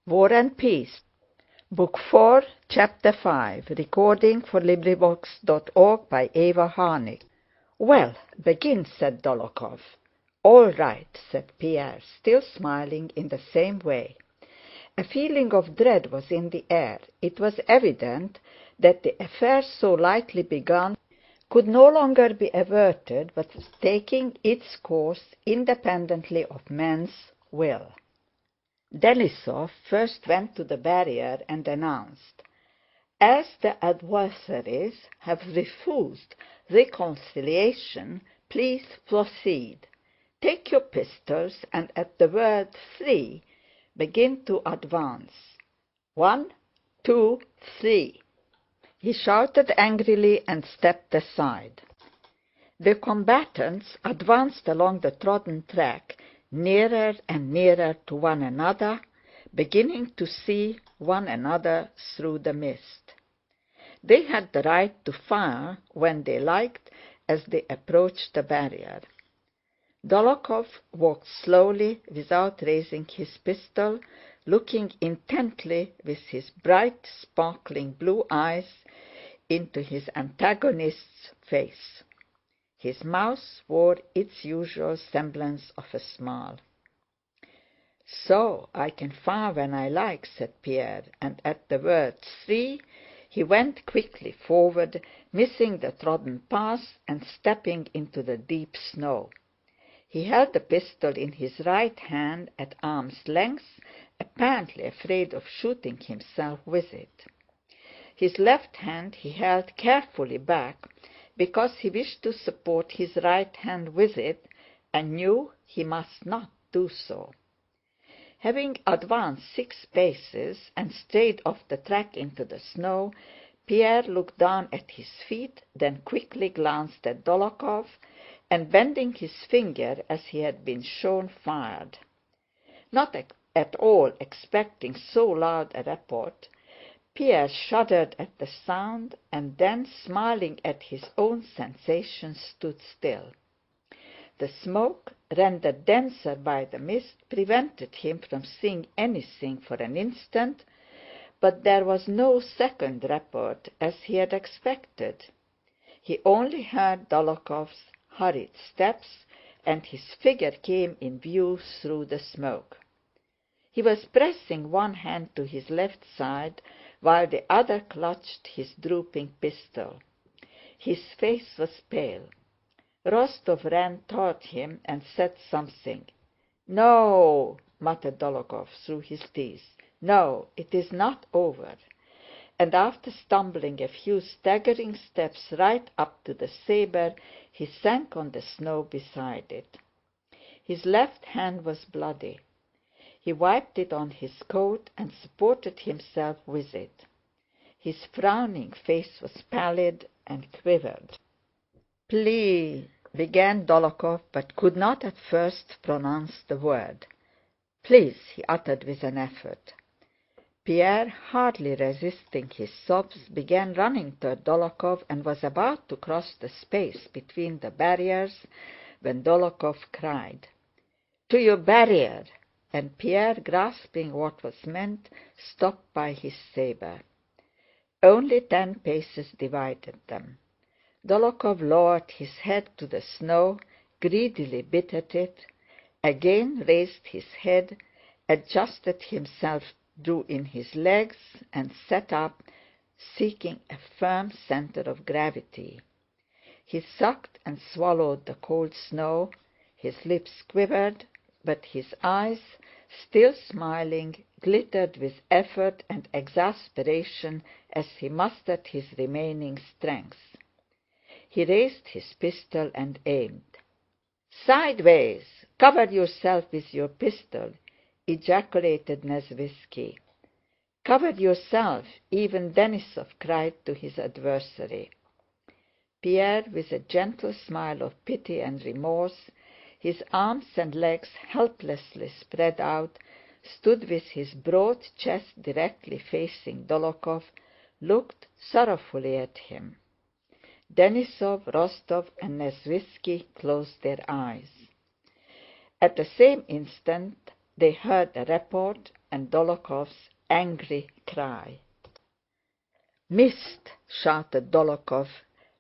War and Peace, Book 4, Chapter 5, recording for LibriVox.org by Eva Harnick. "Well, begin," said Dólokhov. "All right," said Pierre, still smiling in the same way. A feeling of dread was in the air. It was evident that the affair so lightly begun could no longer be averted, but was taking its course independently of men's will. Denísov first went to the barrier and announced, "As the adversaries have refused reconciliation, please proceed. Take your pistols and at the word 3 begin to advance. 1, 2, 3. He shouted angrily and stepped aside. The combatants advanced along the trodden track, nearer and nearer to one another, beginning to see one another through the mist. They had the right to fire when they liked as they approached the barrier. Dólokhov walked slowly without raising his pistol, looking intently with his bright, sparkling blue eyes into his antagonist's face. His mouth wore its usual semblance of a smile. "So I can fire when I like," said Pierre, and at the word 3 he went quickly forward, missing the trodden path and stepping into the deep snow. He held the pistol in his right hand at arm's length, apparently afraid of shooting himself with it. His left hand he held carefully back, because he wished to support his right hand with it and knew he must not do so. Having advanced 6 paces and strayed off the track into the snow, Pierre looked down at his feet, then quickly glanced at Dólokhov, and bending his finger as he had been shown, fired. Not at all expecting so loud a report, Pierre shuddered at the sound, and then, smiling at his own sensations, stood still. The smoke, rendered denser by the mist, prevented him from seeing anything for an instant, but there was no second report as he had expected. He only heard Dólokhov's hurried steps, and his figure came in view through the smoke. He was pressing one hand to his left side, while the other clutched his drooping pistol. His face was pale. Rostov ran toward him and said something. "No," muttered Dólokhov through his teeth. "No, it is not over." And after stumbling a few staggering steps right up to the saber, he sank on the snow beside it. His left hand was bloody. He wiped it on his coat and supported himself with it. His frowning face was pallid and quivered. "Please," began Dólokhov, but could not at first pronounce the word. "Please," he uttered with an effort. Pierre, hardly resisting his sobs, began running toward Dólokhov and was about to cross the space between the barriers when Dólokhov cried, "To your barrier!" and Pierre, grasping what was meant, stopped by his saber. Only 10 paces divided them. Dólokhov lowered his head to the snow, greedily bit at it, again raised his head, adjusted himself, drew in his legs, and sat up, seeking a firm center of gravity. He sucked and swallowed the cold snow, his lips quivered, but his eyes, still smiling, glittered with effort and exasperation as he mustered his remaining strength. He raised his pistol and aimed. "Sideways! Cover yourself with your pistol!" ejaculated Nesvitsky. "Cover yourself!" even Denísov cried to his adversary. Pierre, with a gentle smile of pity and remorse, his arms and legs helplessly spread out, stood with his broad chest directly facing Dólokhov, looked sorrowfully at him. Denísov, Rostov, and Nesvitsky closed their eyes. At the same instant They heard the report and Dólokhov's angry cry. "Missed!" shouted Dólokhov,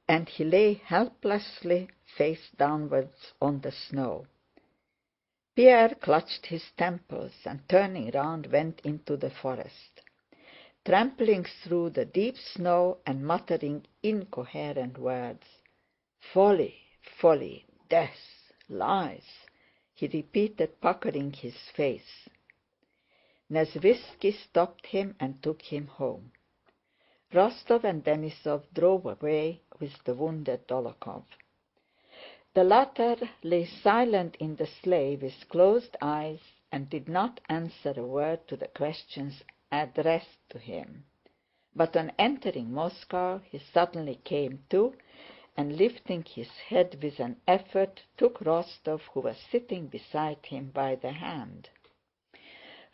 and he lay helplessly face downwards on the snow. Pierre clutched his temples and turning round went into the forest. Trampling through the deep snow and muttering incoherent words, "Folly, folly, death, lies," he repeated, puckering his face. Nesvítski stopped him and took him home. Rostov and Denísov drove away with the wounded Dólokhov. The latter lay silent in the sleigh with closed eyes and did not answer a word to the questions addressed to him. But on entering Moscow he suddenly came to, and lifting his head with an effort took Rostov, who was sitting beside him, by the hand.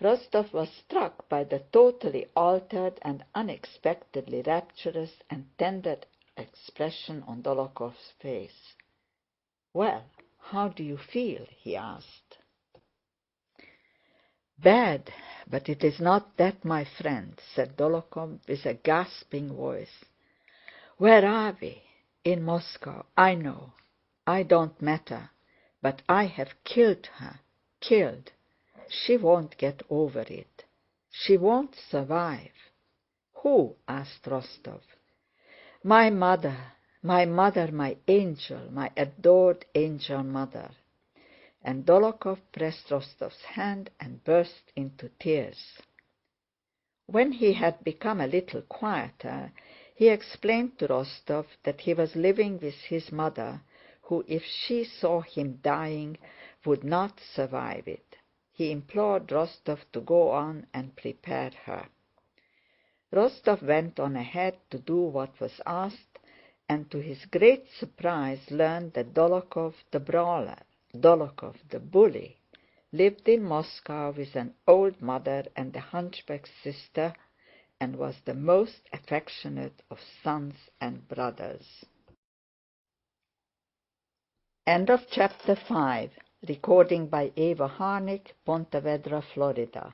Rostov was struck by the totally altered and unexpectedly rapturous and tender expression on Dólokhov's face. "Well, how do you feel?" he asked. "Bad, but it is not that, my friend," said Dólokhov with a gasping voice. "Where are we? In Moscow, I know. I don't matter, but I have killed her, killed. She won't get over it. She won't survive." "Who?" asked Rostov. My mother, my angel, my adored angel mother." And Dólokhov pressed Rostov's hand and burst into tears. When he had become a little quieter, he explained to Rostov that he was living with his mother, who, if she saw him dying, would not survive it. He implored Rostov to go on and prepare her. Rostov went on ahead to do what was asked, and to his great surprise learned that Dólokhov the brawler, Dólokhov the bully, lived in Moscow with an old mother and a hunchback sister, and was the most affectionate of sons and brothers. End of chapter 5. Recording by Eva Harnick, Pontevedra, Florida.